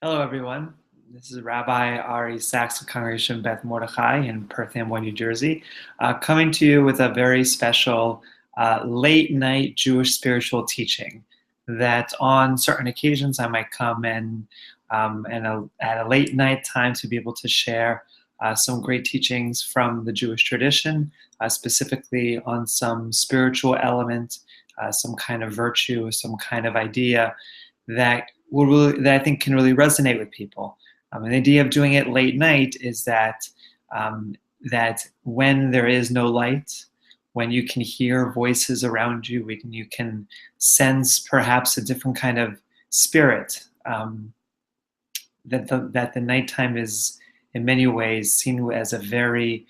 Hello, everyone. This is Rabbi Ari Sachs of Congregation Beth Mordechai in Perth Amboy, New Jersey, coming to you with a very special late night Jewish spiritual teaching that on certain occasions I might come at a late night time to be able to share some great teachings from the Jewish tradition, specifically on some spiritual element, some kind of virtue, some kind of idea that I think can really resonate with people. And the idea of doing it late night is that when there is no light, when you can hear voices around you, when you can sense perhaps a different kind of spirit, that the nighttime is in many ways seen as a very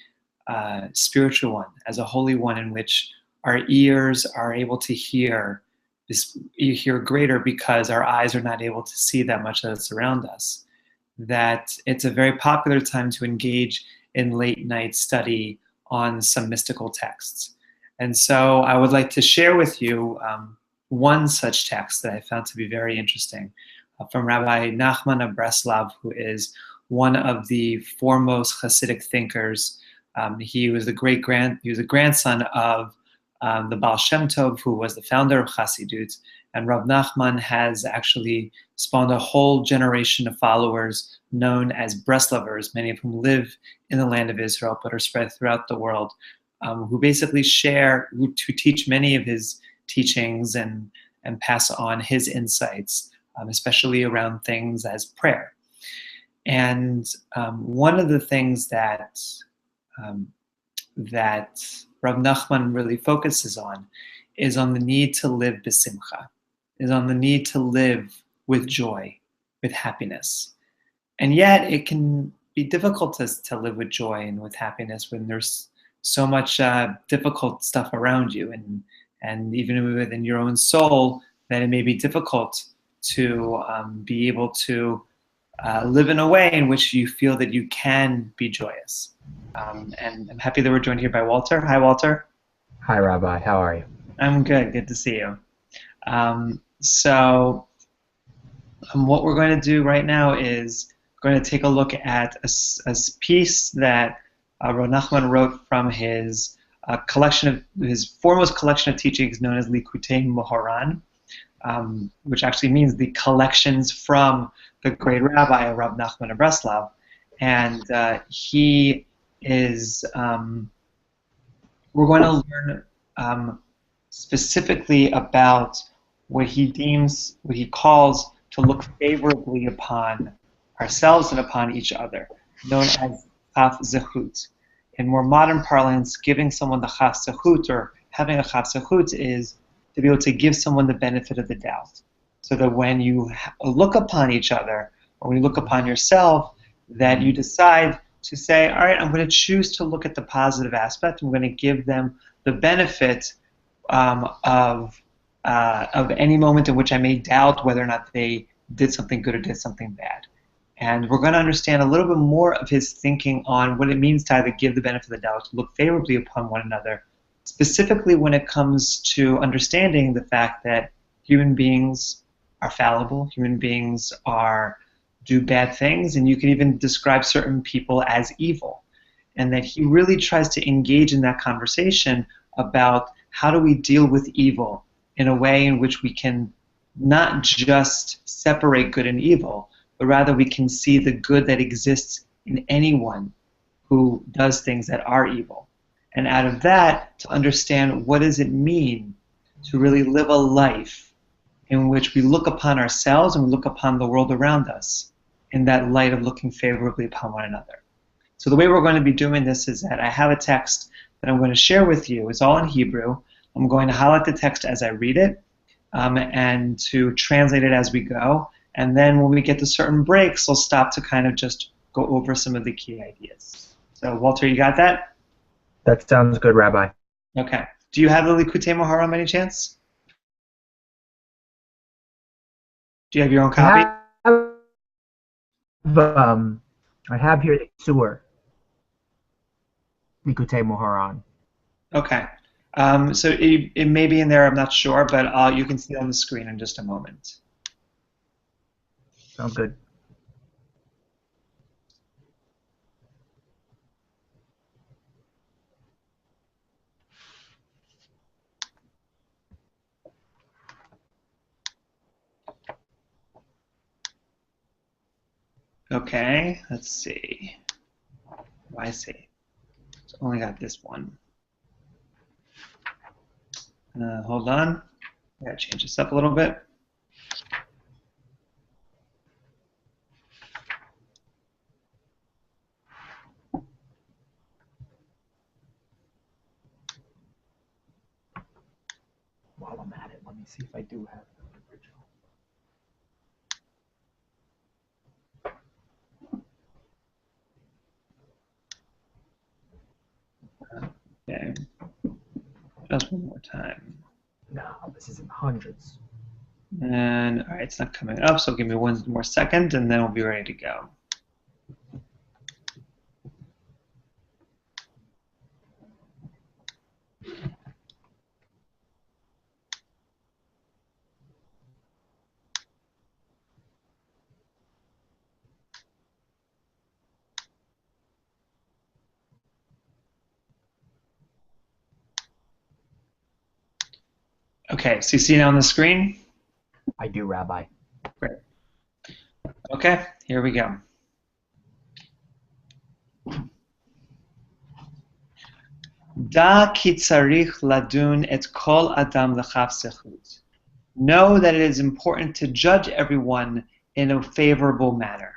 spiritual one, as a holy one in which our ears are able to hear this. You hear greater because our eyes are not able to see that much that's around us. That it's a very popular time to engage in late night study on some mystical texts. And so I would like to share with you one such text that I found to be very interesting from Rabbi Nachman of Breslov, who is one of the foremost Hasidic thinkers. He was a grandson of the Baal Shem Tov, who was the founder of Hasidut, and Rav Nachman has actually spawned a whole generation of followers known as Breslovers, many of whom live in the land of Israel but are spread throughout the world, who basically to teach many of his teachings and pass on his insights, especially around things as prayer. And one of the things that Rav Nachman really focuses on is on the need to live besimcha, is on the need to live with joy, with happiness. And yet it can be difficult to live with joy and with happiness when there's so much difficult stuff around you, and even within your own soul, that it may be difficult to be able to live in a way in which you feel that you can be joyous. And I'm happy that we're joined here by Walter. Hi, Walter. Hi, Rabbi. How are you? I'm good. Good to see you. What we're going to do right now is going to take a look at a piece that Rav Nachman wrote from his his foremost collection of teachings known as Likutei Moharan, which actually means the collections from the great rabbi Rabbi Nachman of Breslov. And he is, we're going to learn specifically about what he calls to look favorably upon ourselves and upon each other, known as chaf zechut. In more modern parlance, giving someone the chaf zechut, or having a chaf zechut, is to be able to give someone the benefit of the doubt, so that when you look upon each other, or when you look upon yourself, that you decide to say, all right, I'm going to choose to look at the positive aspect. I'm going to give them the benefit of any moment in which I may doubt whether or not they did something good or did something bad. And we're going to understand a little bit more of his thinking on what it means to either give the benefit of the doubt, to look favorably upon one another, specifically when it comes to understanding the fact that human beings are fallible, human beings do bad things, and you can even describe certain people as evil. And that he really tries to engage in that conversation about how do we deal with evil in a way in which we can not just separate good and evil, but rather we can see the good that exists in anyone who does things that are evil. And out of that, to understand what does it mean to really live a life in which we look upon ourselves and we look upon the world around us in that light of looking favorably upon one another. So the way we're going to be doing this is that I have a text that I'm going to share with you. It's all in Hebrew. I'm going to highlight the text as I read it, and to translate it as we go. And then when we get to certain breaks, we'll stop to kind of just go over some of the key ideas. So Walter, you got that? That sounds good, Rabbi. Okay. Do you have the Likutei Moharan by any chance? Do you have your own copy? I have here the sewer. Likutei Moharan. Okay. So it may be in there, I'm not sure, but you can see it on the screen in just a moment. Sounds good. Okay, let's see. What do I see? It's only got this one. Hold on. I gotta change this up a little bit. While I'm at it, let me see if I do have the original. Okay. Just one more time. No, this is in hundreds. And all right, it's not coming up, so give me one more second, and then we'll be ready to go. Okay, so you see now on the screen? I do, Rabbi. Great. Okay, here we go. Da ki tzarich ladun et kol adam l'chaf zechut. Know that it is important to judge everyone in a favorable manner.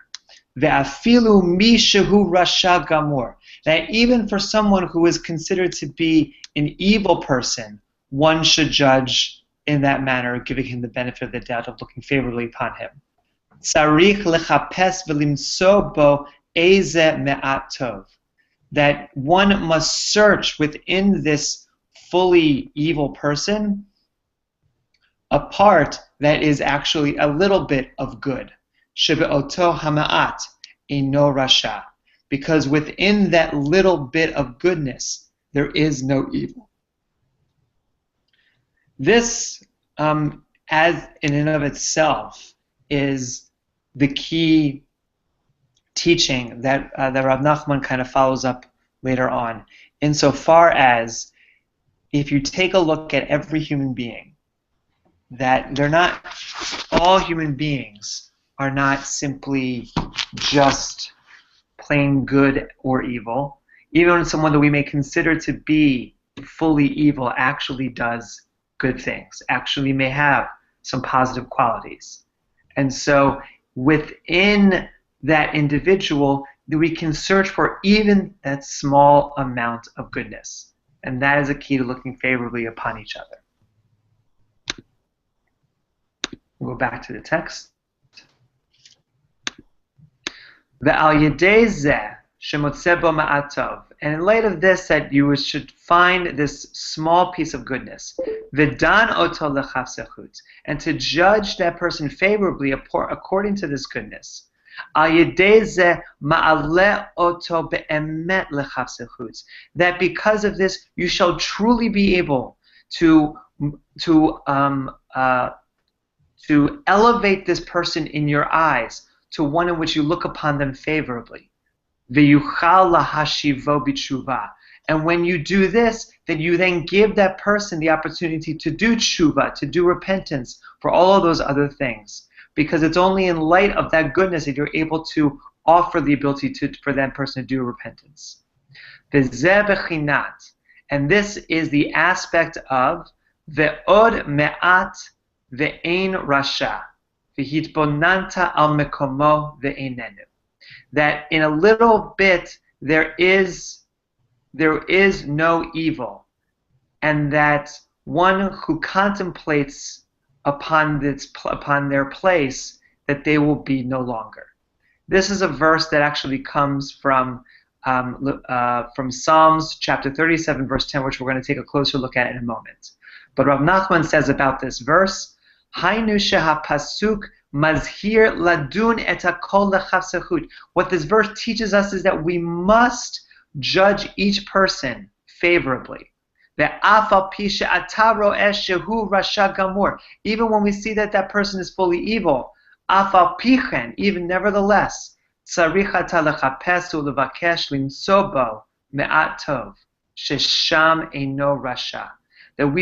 Ve'afilu mi shehu rasha gamur. That even for someone who is considered to be an evil person, one should judge in that manner, giving him the benefit of the doubt of looking favorably upon him. Tzarich lechapes v'limso bo eze me'at tov. That one must search within this fully evil person a part that is actually a little bit of good. Shebe'oto hama'at ino rasha. Because within that little bit of goodness, there is no evil. This, as in and of itself, is the key teaching that Rabbi Nachman kind of follows up later on, insofar as if you take a look at every human being, that they're not, all human beings are not simply just plain good or evil. Even someone that we may consider to be fully evil actually does good things, actually may have some positive qualities. And so within that individual, we can search for even that small amount of goodness. And that is a key to looking favorably upon each other. We'll go back to the text. Ve'al yedei zeh shemotzeh bo ma'at tov. And in light of this, that you should find this small piece of goodness. V'dan oto l'chaf zechut. And to judge that person favorably according to this goodness. That because of this you shall truly be able to elevate this person in your eyes to one in which you look upon them favorably. And when you do this, then you then give that person the opportunity to do tshuva, to do repentance for all of those other things. Because it's only in light of that goodness that you're able to offer the ability for that person to do repentance. And this is the aspect of ve'od me'at ve'ein rasha v'hitbonanta al mekomo ve'einenu. That in a little bit there is no evil, and that one who contemplates upon their place, that they will be no longer. This is a verse that actually comes from Psalms chapter 37, verse 10, which we're going to take a closer look at in a moment. But Rabbi Nachman says about this verse, Hainu sheha pasuk mazhir ladun et hakol l'chaf zechut. What this verse teaches us is that we must judge each person favorably. Even when we see that that person is fully evil, even nevertheless, that we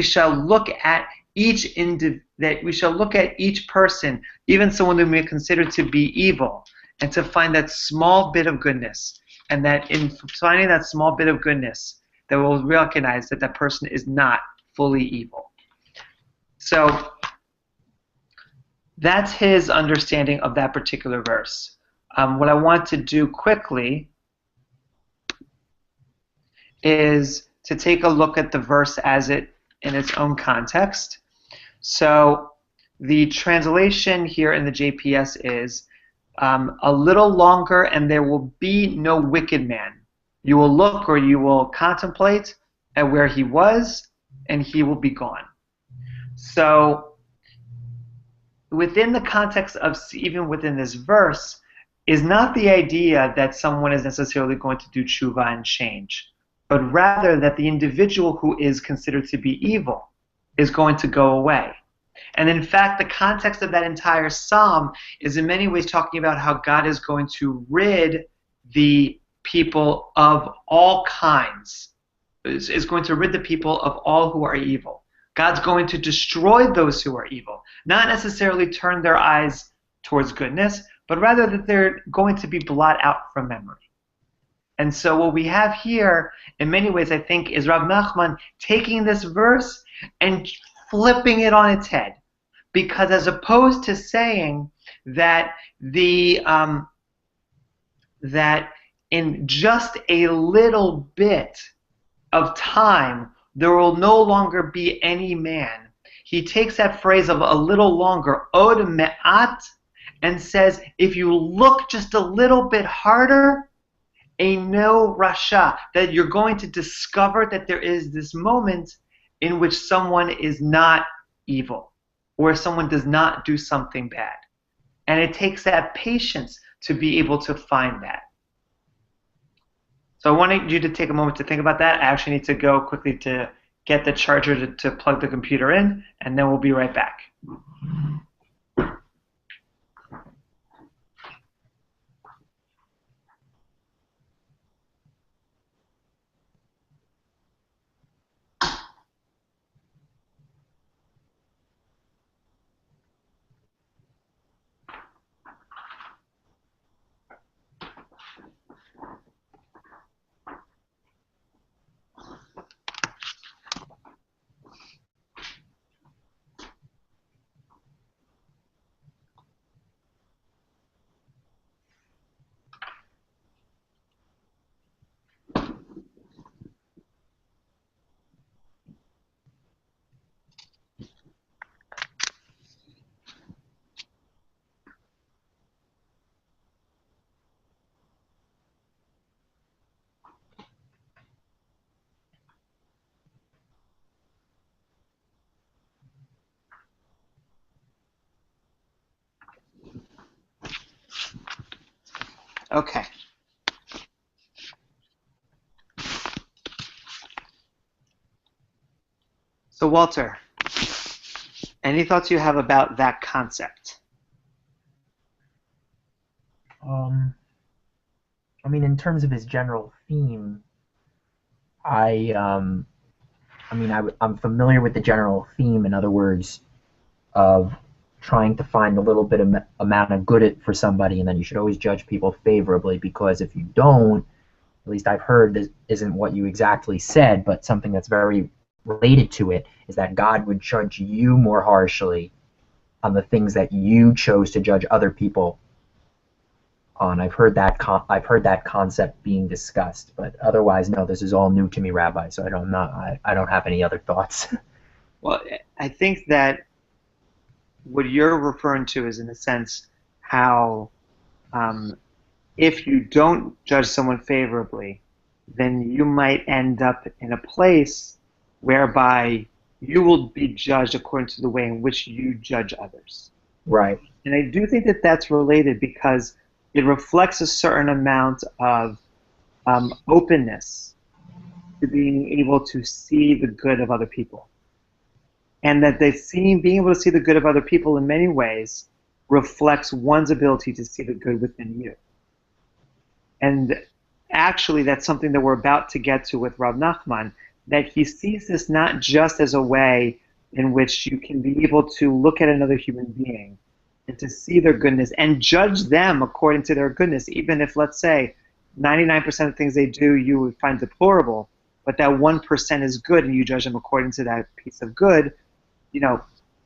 shall look at each person, even someone who we consider to be evil, and to find that small bit of goodness. And that in finding that small bit of goodness, that we'll recognize that that person is not fully evil. So that's his understanding of that particular verse. What I want to do quickly is to take a look at the verse as it in its own context. So the translation here in the JPS is a little longer, and there will be no wicked man. You will look, or you will contemplate at where he was, and he will be gone. So within the context of even within this verse is not the idea that someone is necessarily going to do tshuva and change, but rather that the individual who is considered to be evil is going to go away. And in fact, the context of that entire psalm is in many ways talking about how God is going to rid the people of all kinds, is going to rid the people of all who are evil. God's going to destroy those who are evil, not necessarily turn their eyes towards goodness, but rather that they're going to be blotted out from memory. And so what we have here, in many ways, I think, is Rabbi Nachman taking this verse and flipping it on its head. Because as opposed to saying that that in just a little bit of time there will no longer be any man, he takes that phrase of a little longer, od me'at, and says, if you look just a little bit harder, no rasha, that you're going to discover that there is this moment in which someone is not evil, or someone does not do something bad. And it takes that patience to be able to find that. So I wanted you to take a moment to think about that. I actually need to go quickly to get the charger to plug the computer in, and then we'll be right back. Okay. So Walter, any thoughts you have about that concept? I mean, in terms of his general theme, I'm familiar with the general theme. In other words, of trying to find a little bit of amount of good for somebody, and then you should always judge people favorably, because if you don't, at least I've heard this isn't what you exactly said, but something that's very related to it is that God would judge you more harshly on the things that you chose to judge other people on. I've heard that concept being discussed, but otherwise, no, this is all new to me, Rabbi. So I don't have any other thoughts. Well, I think that what you're referring to is, in a sense, how if you don't judge someone favorably, then you might end up in a place whereby you will be judged according to the way in which you judge others. Right. And I do think that that's related because it reflects a certain amount of openness to being able to see the good of other people. And that being able to see the good of other people in many ways reflects one's ability to see the good within you. And actually, that's something that we're about to get to with Rabbi Nachman, that he sees this not just as a way in which you can be able to look at another human being and to see their goodness and judge them according to their goodness, even if, let's say, 99% of things they do you would find deplorable, but that 1% is good and you judge them according to that piece of good,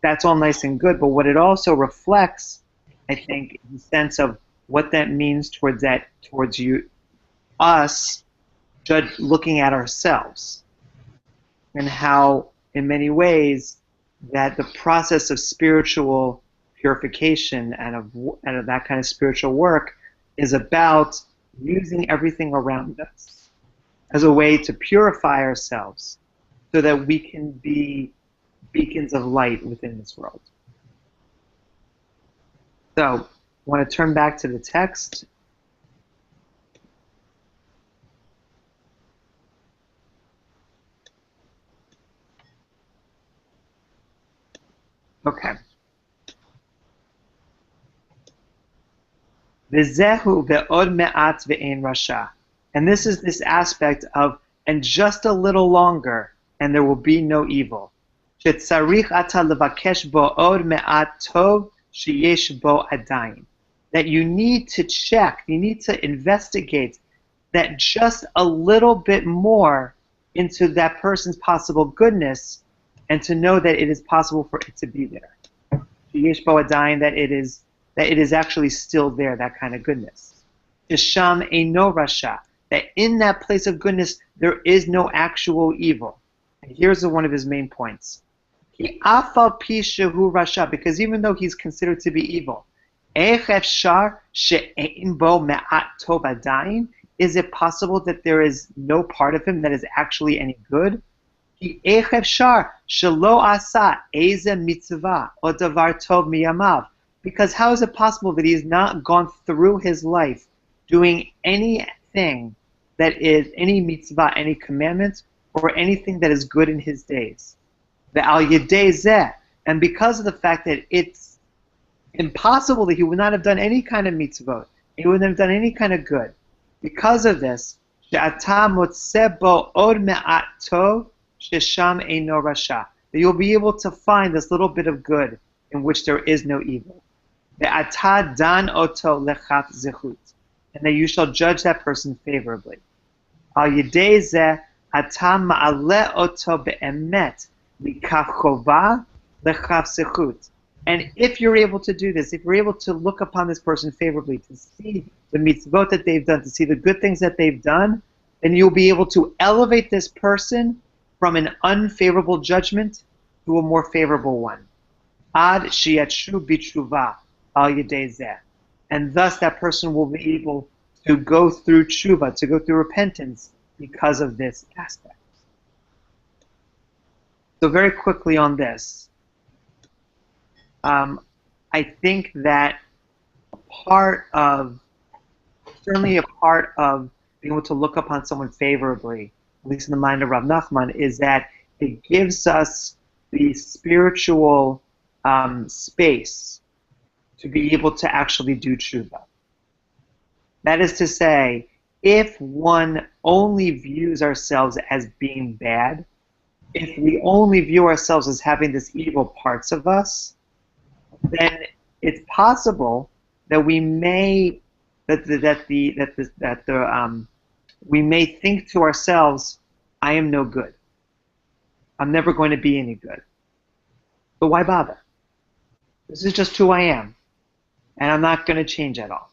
that's all nice and good. But what it also reflects, I think, is the sense of what that means towards us, looking at ourselves, and how, in many ways, that the process of spiritual purification and of that kind of spiritual work is about using everything around us as a way to purify ourselves so that we can be beacons of light within this world. So, I want to turn back to the text. Okay. V'zehu ve'od me'at ve'ein rasha. And this is this aspect of, and just a little longer, and there will be no evil. Shetzarich ata levakesh bo od me'at tov sheyesh bo adayin. That you need to check, you need to investigate that just a little bit more into that person's possible goodness, and to know that it is possible for it to be there. Sheyesh bo adayin, that it is actually still there, that kind of goodness. Sham eino rasha, that in that place of goodness there is no actual evil. And here's one of his main points. Ki afal pi shehu rasha, because even though he's considered to be evil, ech efshar she'ein bo me'at tov adayin, is it possible that there is no part of him that is actually any good? Ki ech efshar shelo asa eze mitzvah o davar tov miyamav. Because how is it possible that he's not gone through his life doing anything that is any mitzvah, any commandment, or anything that is good in his days? The al yedei zeh, and because of the fact that it's impossible that he would not have done any kind of mitzvot, he wouldn't have done any kind of good. Because of this, she'ata motzeh bo od me'at tov shesham eino rasha, that you'll be able to find this little bit of good in which there is no evil. Ve'ata dan oto lechat zechut, and that you shall judge that person favorably. Al yedei zeh ata ma'aleh oto be'emet mikach chova lechat zechut. And if you're able to do this, if you're able to look upon this person favorably, to see the mitzvot that they've done, to see the good things that they've done, then you'll be able to elevate this person from an unfavorable judgment to a more favorable one. Ad shiyatshu b'tshuva al yedei zeh. And thus that person will be able to go through tshuva, to go through repentance because of this aspect. So very quickly on this, I think that certainly a part of being able to look upon someone favorably, at least in the mind of Rabbi Nachman, is that it gives us the spiritual space to be able to actually do tshuva. That is to say, if one only views ourselves as being bad, if we only view ourselves as having this evil parts of us, then it's possible that we may we may think to ourselves, I am no good. I'm never going to be any good. But why bother? This is just who I am, and I'm not going to change at all.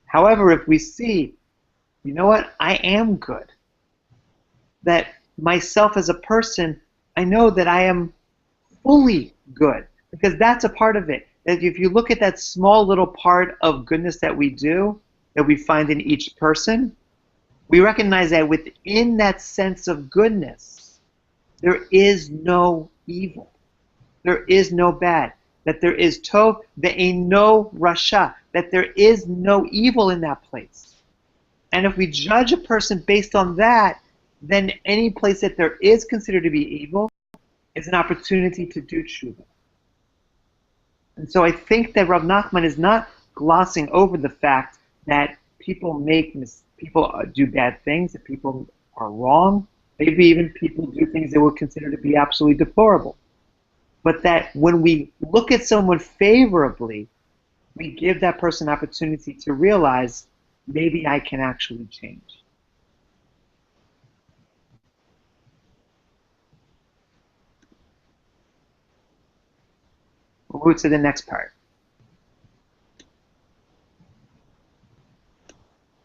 However, if we see, you know what, I am good, that myself as a person, I know that I am fully good, because that's a part of it. That if you look at that small little part of goodness that we do, that we find in each person, we recognize that within that sense of goodness, there is no evil. There is no bad. That there is tov ve'eino rasha. That there is no evil in that place. And if we judge a person based on that, then any place that there is considered to be evil is an opportunity to do tshuva. And so I think that Rav Nachman is not glossing over the fact that people do bad things, that people are wrong, maybe even people do things they would consider to be absolutely deplorable. but that when we look at someone favorably, we give that person an opportunity to realize maybe I can actually change. We'll move to the next part.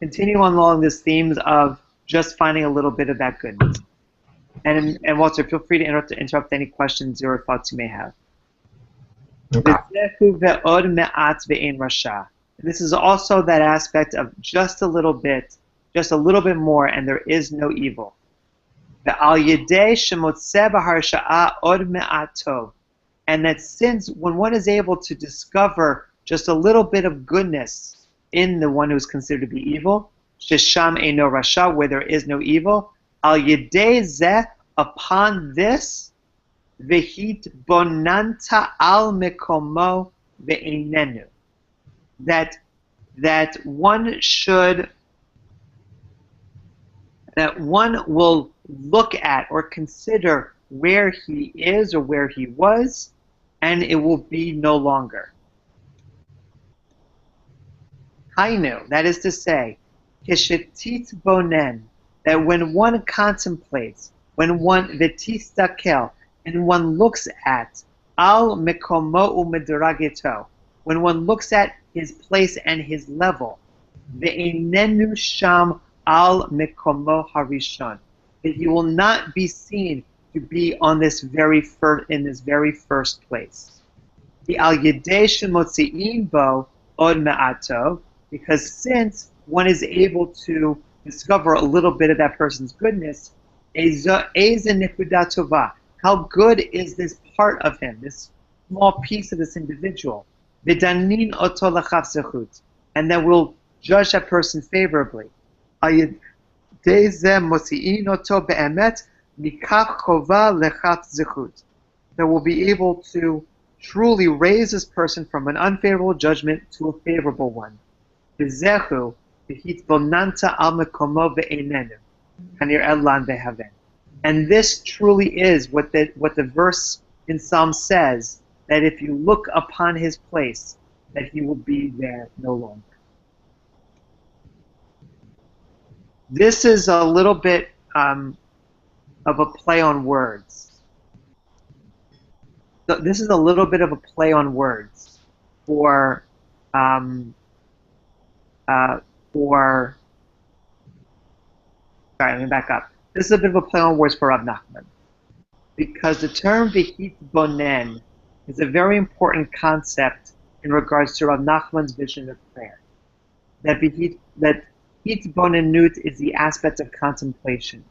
Continue on along this themes of just finding a little bit of that goodness. And Walter, feel free to interrupt any questions or thoughts you may have. Okay. This is also that aspect of just a little bit more, and there is no evil. And that since when one is able to discover just a little bit of goodness in the one who is considered to be evil, shesham eino rasha, where there is no evil, al yedei zeh, upon this, vehit bonanta al mekomo ve'inenu, that one will look at or consider where he is or where he was, and it will be no longer. Hainu, that is to say, kishetit bonen, that when one contemplates, when one vetistakel, and one looks at al mekomo u'medrageto, when one looks at his place and his level, ve'inenu sham al mekomo harishon, that he will not be seen to be on this very first place. The al yedei shemotzi'in bo od me'ato, because since one is able to discover a little bit of that person's goodness, how good is this part of him, this small piece of this individual, and then we'll judge that person favorably. That will be able to truly raise this person from an unfavorable judgment to a favorable one. And this truly is what the verse in Psalm says, that if you look upon his place, that he will be there no longer. This is a little bit of a play on words. So this is a little bit of a play on words for sorry, let me back up. This is a bit of a play on words for Rabbi Nachman, because the term v'hit bonen is a very important concept in regards to Rabbi Nachman's vision of prayer. That hit bonenut is the aspect of contemplation,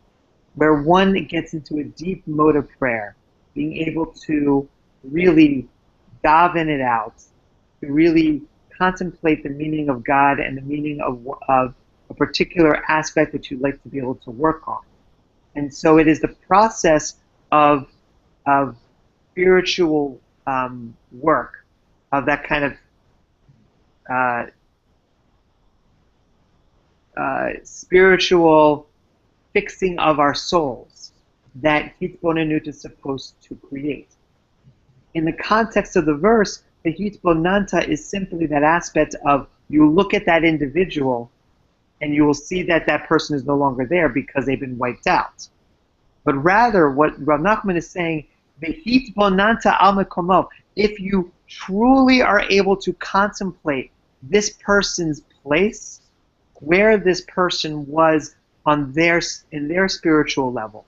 where one gets into a deep mode of prayer, being able to really daven it out, to really contemplate the meaning of God and the meaning of a particular aspect that you'd like to be able to work on. And so it is the process of spiritual work, of that kind of spiritual fixing of our souls that Hitbonenut is supposed to create. In the context of the verse, the Hitbonanta is simply that aspect of you look at that individual and you will see that that person is no longer there because they've been wiped out. But rather, what Rav Nachman is saying, Hitbonanta al mekomo, if you truly are able to contemplate this person's place, where this person was in their spiritual level,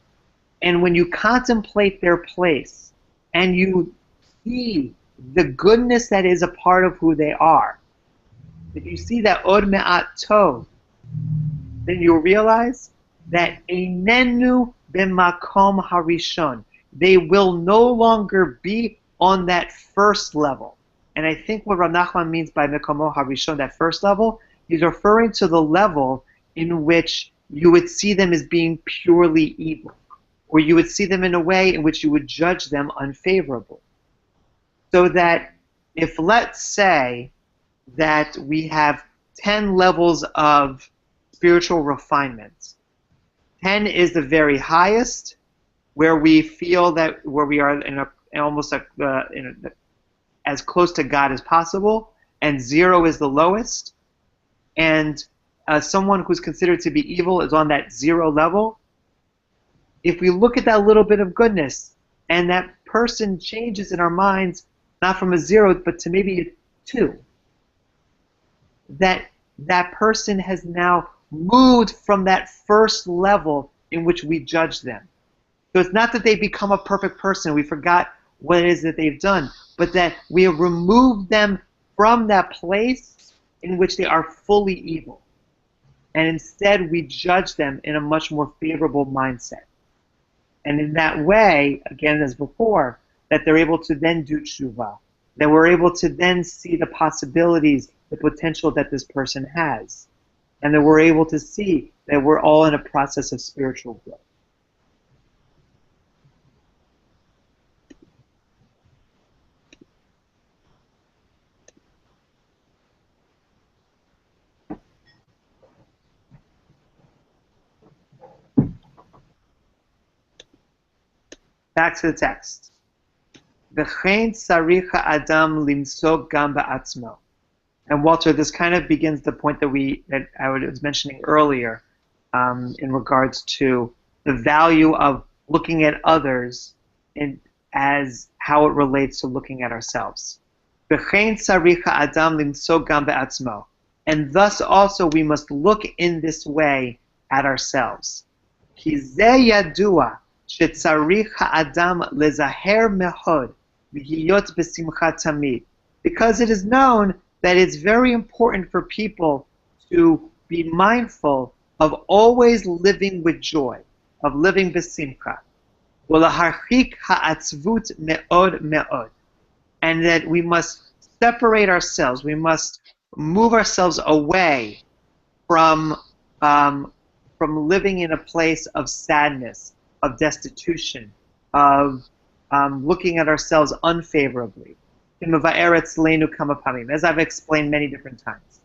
and when you contemplate their place and you see the goodness that is a part of who they are, if you see that od me'at tov, then you'll realize that einenu b'makom harishon, they will no longer be on that first level. And I think what Rav Nachman means by mekomo harishon, that first level, he's referring to the level in which you would see them as being purely evil, or you would see them in a way in which you would judge them unfavorably. So that if, let's say, that we have 10 levels of spiritual refinement, 10 is the very highest, where we feel that where we are in a almost as close to God as possible, and 0 is the lowest, and someone who's considered to be evil is on that 0 level. If we look at that little bit of goodness, and that person changes in our minds, not from a 0, but to maybe a 2, that person has now moved from that first level in which we judge them. So it's not that they become a perfect person, we forgot what it is that they've done, but that we have removed them from that place in which they are fully evil. And instead we judge them in a much more favorable mindset. And in that way, again as before, that they're able to then do tshuva, that we're able to then see the possibilities, the potential that this person has, and that we're able to see that we're all in a process of spiritual growth. Back to the text. V'chein tzarich ha'adam limsog gam ba'atzmo. And Walter, this kind of begins the point that I was mentioning earlier in regards to the value of looking at others as how it relates to looking at ourselves. V'chein tzarich ha'adam limsog gam ba'atzmo. And thus also we must look in this way at ourselves. Ki zeh yadua shetzarich ha'adam lezaher mehod v'hiyot b'simcha tamid. Because it is known that it's very important for people to be mindful of always living with joy, of living b'simcha. V'laharchik ha'atzvut me'od me'od. And that we must separate ourselves, we must move ourselves away from living in a place of sadness, of destitution, of looking at ourselves unfavorably. As I've explained many different times.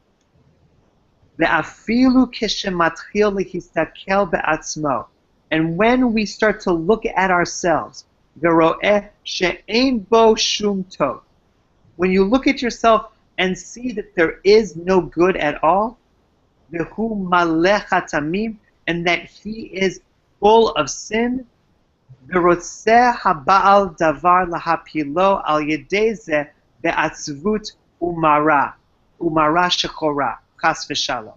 And when we start to look at ourselves, when you look at yourself and see that there is no good at all, and that he is full of sin, ורוצה הבעל דבר להפילו על ידי זה בעצבות ומרה שחורה, חס ושלום.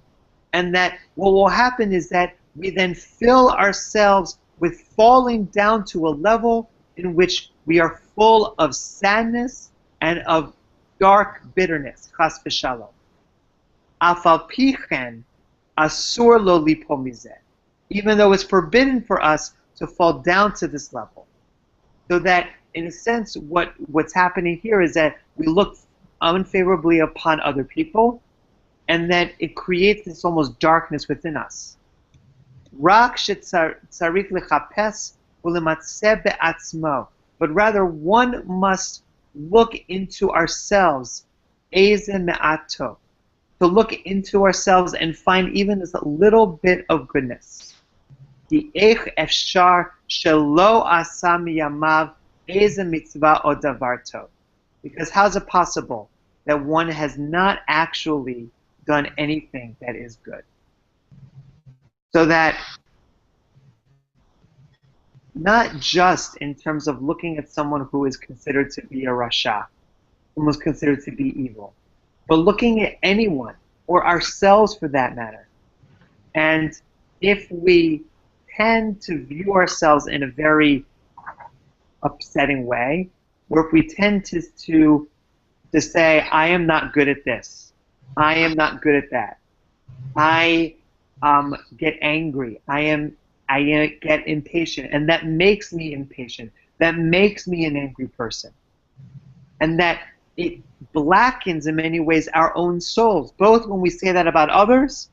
And that what will happen is that we then fill ourselves with falling down to a level in which we are full of sadness and of dark bitterness, chas v'shalom. Af al pi chen asur lo lipo mizeh. Even though it's forbidden for us to fall down to this level. So that, in a sense, what's happening here is that we look unfavorably upon other people, and that it creates this almost darkness within us. Rak shetzarich lechapes ulematzeh be'atzmo. But rather, one must look into ourselves, eze me'ato, to look into ourselves and find even this little bit of goodness. Because how is it possible that one has not actually done anything that is good? So that not just in terms of looking at someone who is considered to be a rasha, who is considered to be evil, but looking at anyone, or ourselves for that matter. And if we tend to view ourselves in a very upsetting way, or if we tend to say, I am not good at this, I am not good at that, I get angry, I get impatient, and that makes me impatient, that makes me an angry person, and that it blackens in many ways our own souls, both when we say that about others,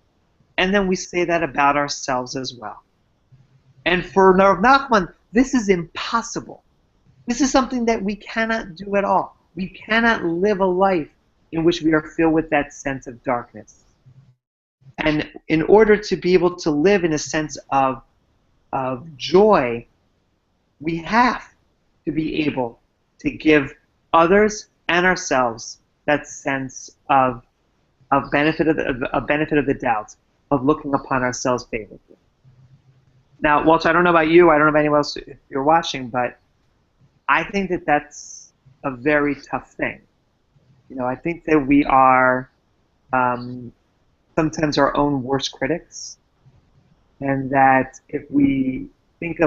and then we say that about ourselves as well. And for Rabbi Nachman, this is impossible. This is something that we cannot do at all. We cannot live a life in which we are filled with that sense of darkness. And in order to be able to live in a sense of joy, we have to be able to give others and ourselves that sense of benefit of the doubt, of looking upon ourselves favorably. Now, Walter, I don't know about you. I don't know about anyone else if you're watching, but I think that that's a very tough thing. I think that we are sometimes our own worst critics, and that if we think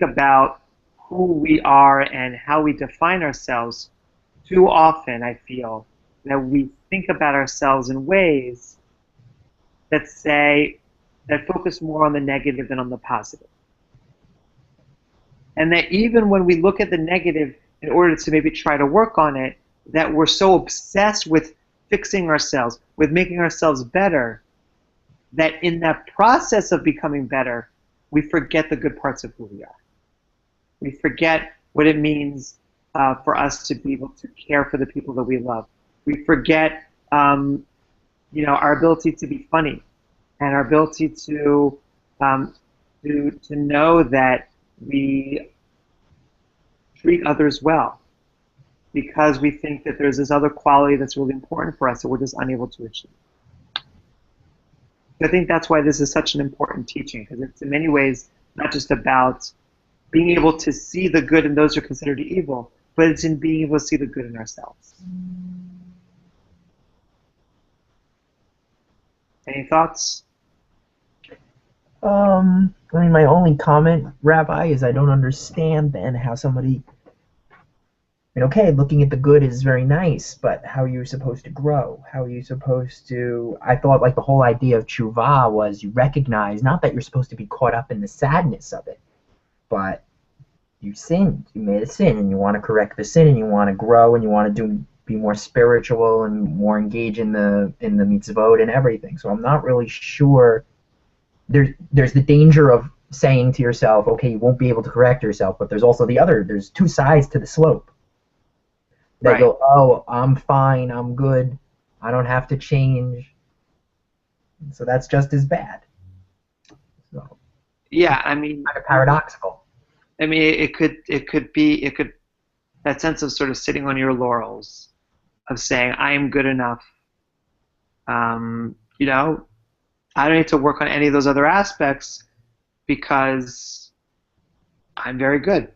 about who we are and how we define ourselves, too often I feel that we think about ourselves in ways that focus more on the negative than on the positive. And that even when we look at the negative in order to maybe try to work on it, that we're so obsessed with fixing ourselves, with making ourselves better, that in that process of becoming better, we forget the good parts of who we are. We forget what it means for us to be able to care for the people that we love. We forget, our ability to be funny, and our ability to know that we treat others well, because we think that there's this other quality that's really important for us that we're just unable to achieve. I think that's why this is such an important teaching, because it's in many ways not just about being able to see the good in those who are considered evil, but it's in being able to see the good in ourselves. Any thoughts? My only comment, Rabbi, is I don't understand then how somebody, okay, looking at the good is very nice, but how are you supposed to grow? How are you supposed to, I thought like the whole idea of tshuva was you recognize, not that you're supposed to be caught up in the sadness of it, but you sinned, you made a sin, and you want to correct the sin, and you want to grow, and you want to be more spiritual and more engaged in the mitzvot and everything. So I'm not really sure. There's the danger of saying to yourself, okay, you won't be able to correct yourself, but there's also there's two sides to the slope. They Right. go, oh, I'm fine, I'm good, I don't have to change. So that's just as bad. So Yeah, kind of paradoxical. it could be that sense of sort of sitting on your laurels, of saying I am good enough. I don't need to work on any of those other aspects because I'm very good,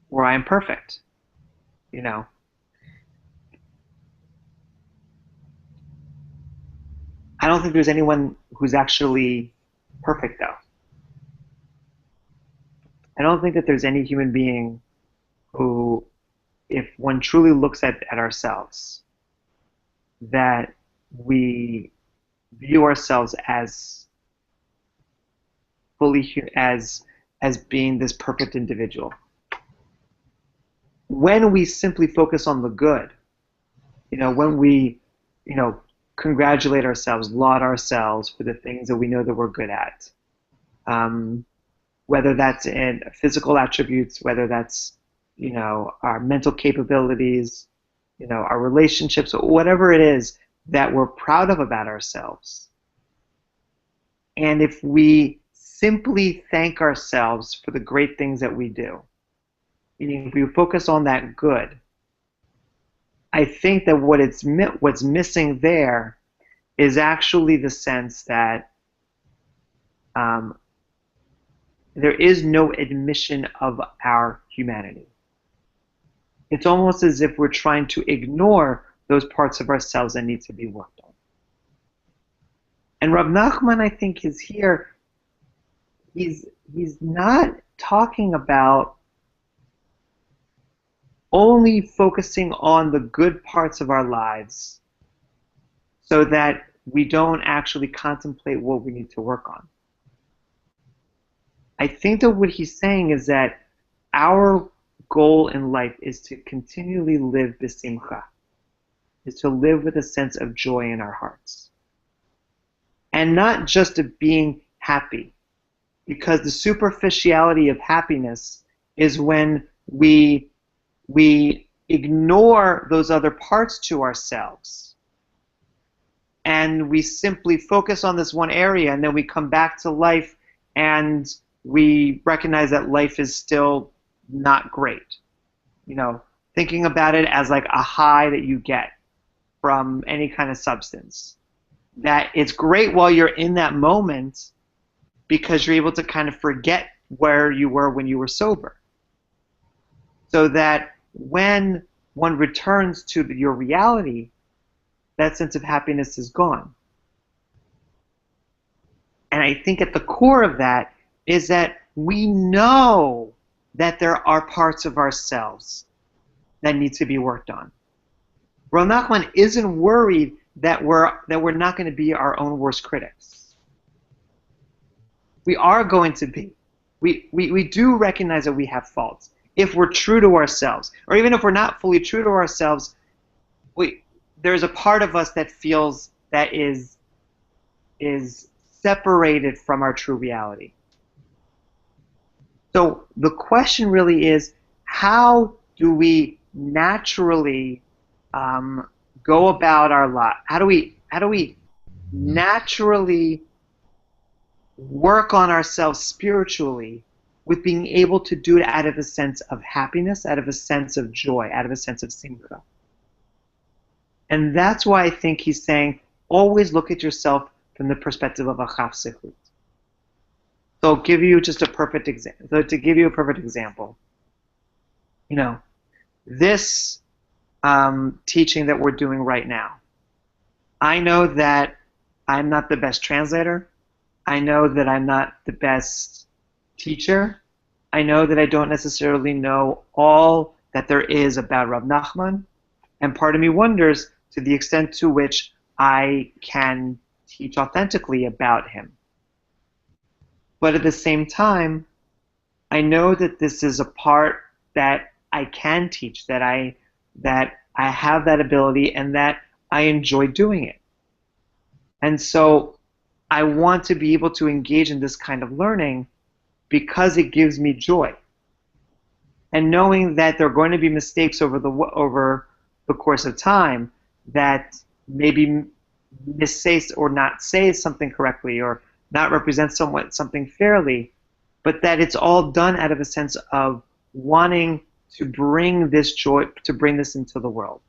or I'm perfect. I don't think there's anyone who's actually perfect, though. I don't think that there's any human being who, if one truly looks at ourselves, that we view ourselves as as being this perfect individual. When we simply focus on the good, when we, congratulate ourselves, laud ourselves for the things that we know that we're good at, whether that's in physical attributes, whether that's, our mental capabilities, our relationships, whatever it is that we're proud of about ourselves. And if we simply thank ourselves for the great things that we do, meaning if we focus on that good, I think that what's missing there is actually the sense that there is no admission of our humanity. It's almost as if we're trying to ignore those parts of ourselves that need to be worked on. And Rabbi Nachman, I think, is here. He's not talking about only focusing on the good parts of our lives so that we don't actually contemplate what we need to work on. I think that what he's saying is that our goal in life is to continually live b'simcha, is to live with a sense of joy in our hearts. And not just of being happy, because the superficiality of happiness is when we ignore those other parts to ourselves and we simply focus on this one area, and then we come back to life and we recognize that life is still not great. You know, thinking about it as like a high that you get from any kind of substance. That it's great while you're in that moment because you're able to kind of forget where you were when you were sober. So that when one returns to your reality, that sense of happiness is gone. And I think at the core of that is that we know that there are parts of ourselves that need to be worked on. Rabbi Nachman isn't worried that we're not going to be our own worst critics. We are going to be. We do recognize that we have faults. If we're true to ourselves, or even if we're not fully true to ourselves, there's a part of us that feels that is separated from our true reality. So the question really is, how do we naturally go about our life? How do we naturally work on ourselves spiritually with being able to do it out of a sense of happiness, out of a sense of joy, out of a sense of simcha? And that's why I think he's saying, always look at yourself from the perspective of a chafsichut. So I'll give you just a perfect example. So to give you a perfect example, you know, this teaching that we're doing right now, I know that I'm not the best translator. I know that I'm not the best teacher. I know that I don't necessarily know all that there is about Rabbi Nachman. And part of me wonders to the extent to which I can teach authentically about him. But at the same time, I know that this is a part that I can teach, that I have that ability, and that I enjoy doing it. And so I want to be able to engage in this kind of learning because it gives me joy. And knowing that there are going to be mistakes over the course of time, that maybe missay or not say something correctly or not represent something fairly, but that it's all done out of a sense of wanting to bring this joy, to bring this into the world.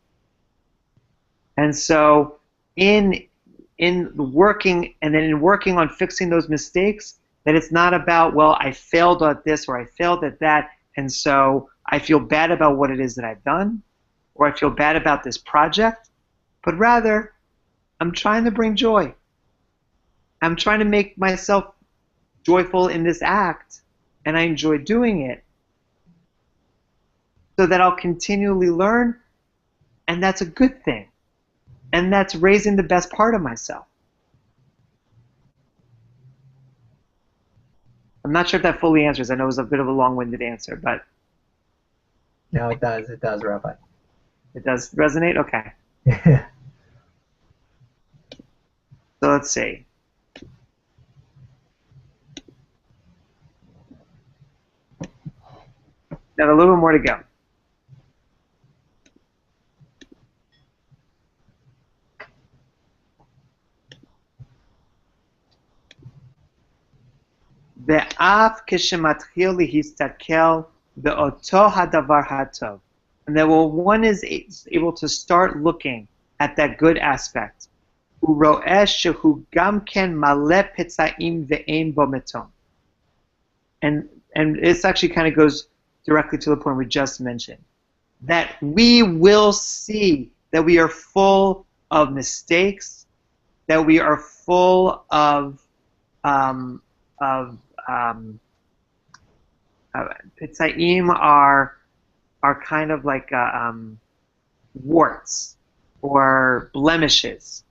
And so in working, and then in working on fixing those mistakes, that it's not about, well, I failed at this or I failed at that, and so I feel bad about what it is that I've done, or I feel bad about this project, but rather, I'm trying to bring joy. I'm trying to make myself joyful in this act, and I enjoy doing it, so that I'll continually learn, and that's a good thing. And that's raising the best part of myself. I'm not sure if that fully answers. I know it was a bit of a long-winded answer, but... No, it does, Rabbi. It does resonate? Okay. So let's see. Got a little more to go. ואף כשמתחיל להסתכל באותו הדבר הטוב. And that when one is able to start looking at that good aspect, הוא רואה שהוא גם כן מלא פצעים ואין בו מתום. And this actually kind of goes directly to the point we just mentioned. That we will see that we are full of mistakes, that we are full of Pitzaim are kind of like warts or blemishes,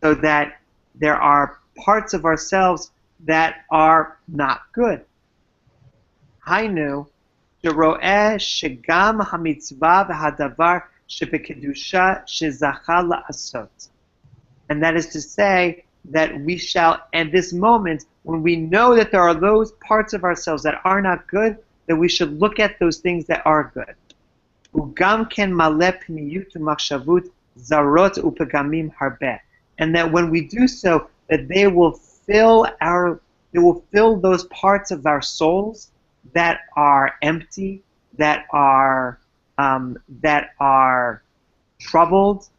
so that there are parts of ourselves that are not good. Hainu, שרואה שגם המצווה והדבר שבקדושה שזכה לעשות. And that is to say that we shall, at this moment, when we know that there are those parts of ourselves that are not good, that we should look at those things that are good. וגם כן מלא פניות ומחשבות זרות ופגמים הרבה. And that when we do so, that they will fill that will fill those parts of our souls that are empty, that are troubled,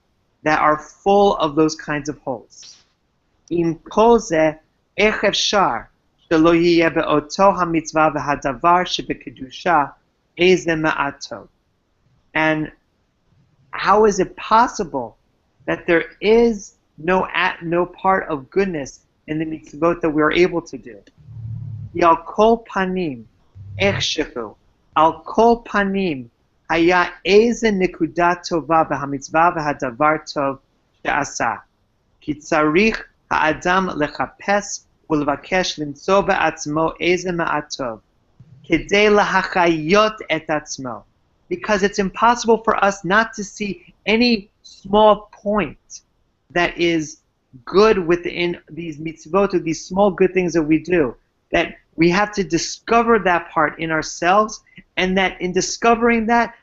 that are full of those kinds of holes. In kol ze, איך אפשר שלא יהיה באותו המצווה והדבר שבקדושה איזה מעט טוב? And how is it possible that there is no part of goodness in the mitzvot that we are able to do? Al kol panim, echshehu, al kol panim, haya eze nekuda tova b'hamitzvah v'hadavar tov she'asa. Ki tzarich ha'adam lechapes u'levakesh limtzo ba'atzmo eze ma'at tov, kedei lahachayot et atzmo. Because it's impossible for us not to see any small point that is good within these mitzvot, or these small good things that we do. That we have to discover that part in ourselves, and that in discovering that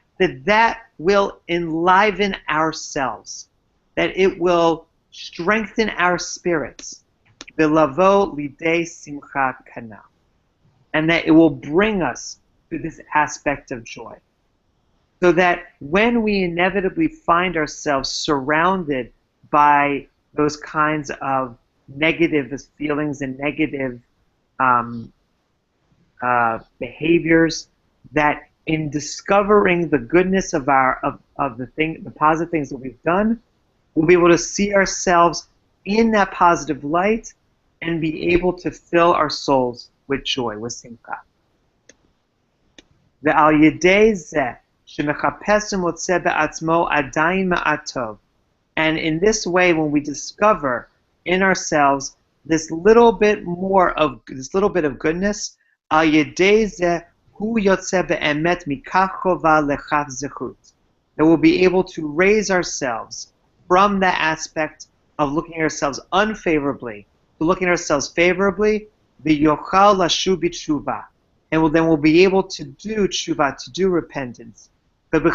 will enliven ourselves, that it will strengthen our spirits, v'lavo lidei simcha kana, and that it will bring us to this aspect of joy. So that when we inevitably find ourselves surrounded by those kinds of negative feelings and negative behaviors, that in discovering the goodness of the positive things that we've done, we'll be able to see ourselves in that positive light and be able to fill our souls with joy, with simcha. Ve'al yedei zeh and in this way, when we discover in ourselves this little bit of goodness, that we'll be able to raise ourselves from that aspect of looking at ourselves unfavorably to looking at ourselves favorably, and then we'll be able to do tshuva, to do repentance. That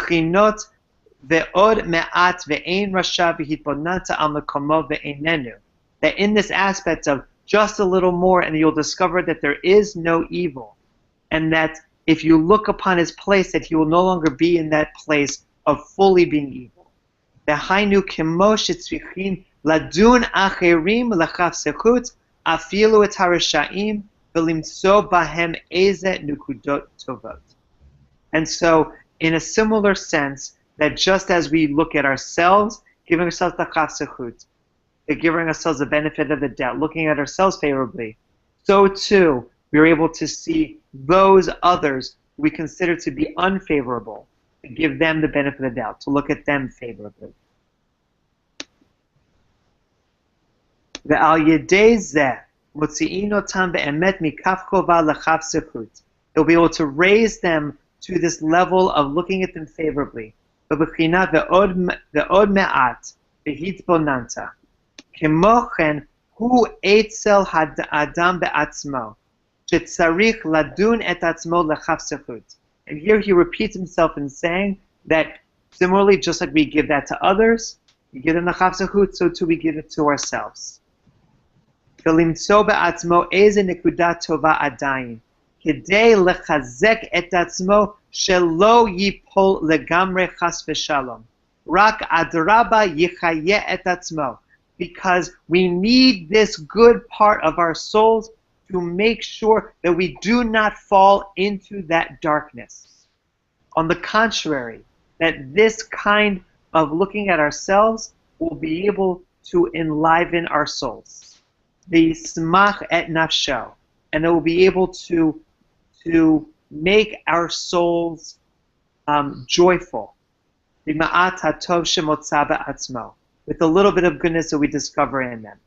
in this aspect of just a little more, and you'll discover that there is no evil, and that if you look upon his place, that he will no longer be in that place of fully being evil. Ladun acherim lechafsechut afilu et harashaim v'limtso bahem eze nukudot tovot. And so, in a similar sense, that just as we look at ourselves, giving ourselves the chafsechut, giving ourselves the benefit of the doubt, looking at ourselves favorably, so too we are able to see those others we consider to be unfavorable, to give them the benefit of the doubt, to look at them favorably. Ve'al yedei zeh motzi'in otam be'emet mikaf chova lechav sechut. They'll be able to raise them to this level of looking at them favorably. B'bechinat ve'od me'at v'hitbonanta. Kemochen hu etzel adam be'atzmo shetzarich ladun et atzmo lechav sechut. And here he repeats himself in saying that similarly, just like we give that to others, we give them the chav sechut, so too we give it to ourselves. V'limtso be'atzmo eze nekuda tova adayin. Kedei lechazek et atzmo shelo yipol legamre chas v'shalom. Rak adraba yichaye et atzmo. Because we need this good part of our souls to make sure that we do not fall into that darkness. On the contrary, that this kind of looking at ourselves will be able to enliven our souls. The smach et nafsho, and it will be able to make our souls joyful. The ma'at hatov shemotza ba'atzmo, with a little bit of goodness that we discover in them.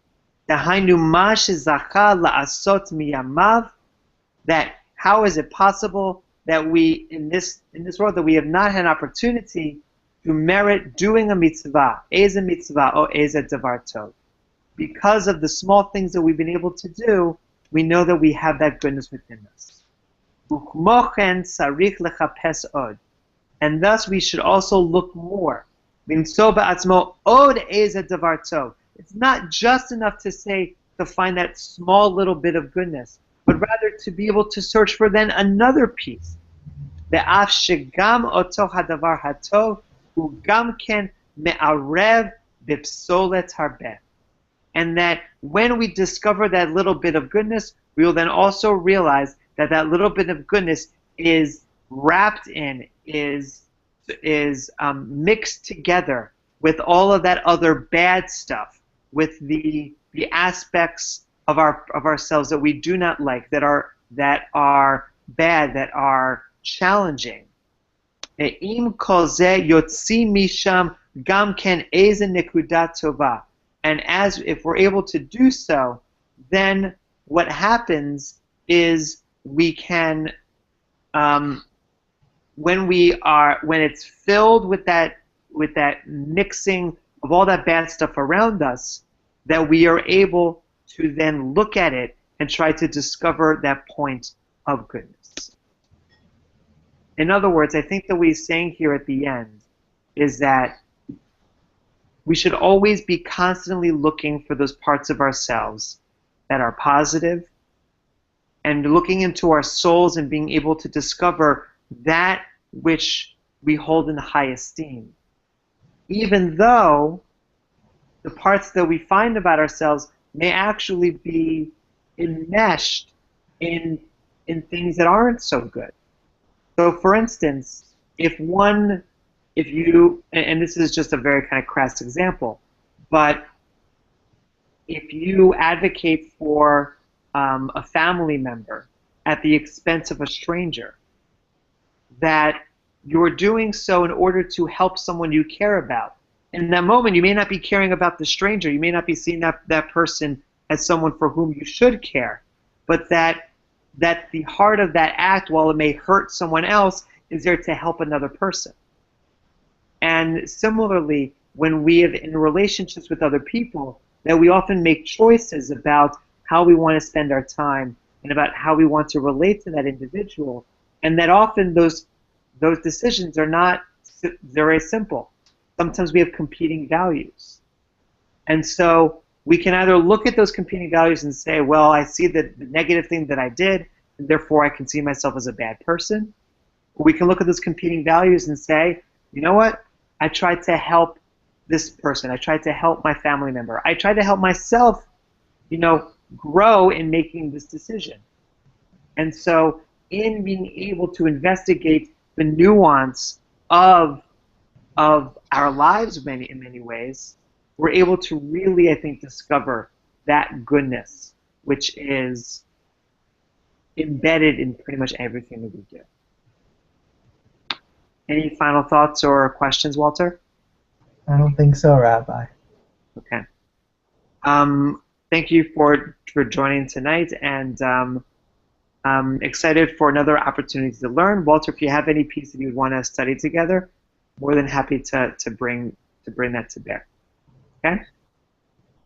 Dahainu ma shezacha la'asot miyamav, that how is it possible that we in this world that we have not had an opportunity to merit doing a mitzvah, eza mitzvah or eza davar tov. Because of the small things that we've been able to do, we know that we have that goodness within us. Ukmochen sarich lechapes od, and thus we should also look more. Limtso ba'atzmo od eza davar tov. It's not just enough to say to find that small little bit of goodness, but rather to be able to search for then another piece. ואף שגם אותו הדבר הטוב הוא גם כן מערב בפסולת הרבה. And that when we discover that little bit of goodness, we will then also realize that that little bit of goodness is wrapped in, is mixed together with all of that other bad stuff, with the aspects of ourselves that we do not like, that are bad, that are challenging. ואם כל זה יוציא משם גם כן איזה נקודה טובה. And as if we're able to do so, then what happens is we can, when it's filled with that mixing of all that bad stuff around us, that we are able to then look at it and try to discover that point of goodness. In other words, I think that what he's saying here at the end is that we should always be constantly looking for those parts of ourselves that are positive, and looking into our souls and being able to discover that which we hold in high esteem. Even though the parts that we find about ourselves may actually be enmeshed in things that aren't so good. So for instance, if you, and this is just a very kind of crass example, but if you advocate for a family member at the expense of a stranger, that you're doing so in order to help someone you care about. In that moment, you may not be caring about the stranger. You may not be seeing that person as someone for whom you should care, but that the heart of that act, while it may hurt someone else, is there to help another person. And similarly, when we have in relationships with other people, that we often make choices about how we want to spend our time and about how we want to relate to that individual, and that often those decisions are not very simple. Sometimes we have competing values. And so we can either look at those competing values and say, well, I see the negative thing that I did, and therefore I can see myself as a bad person. Or we can look at those competing values and say, you know what? I tried to help this person. I tried to help my family member. I tried to help myself, grow in making this decision. And so in being able to investigate the nuance of our lives in many ways, we're able to really, I think, discover that goodness, which is embedded in pretty much everything that we do. Any final thoughts or questions, Walter? I don't think so, Rabbi. Okay. Thank you for joining tonight, and I'm excited for another opportunity to learn. Walter, if you have any piece that you'd want to study together, more than happy to bring that to bear. Okay?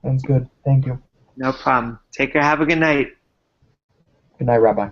Sounds good. Thank you. No problem. Take care. Have a good night. Good night, Rabbi.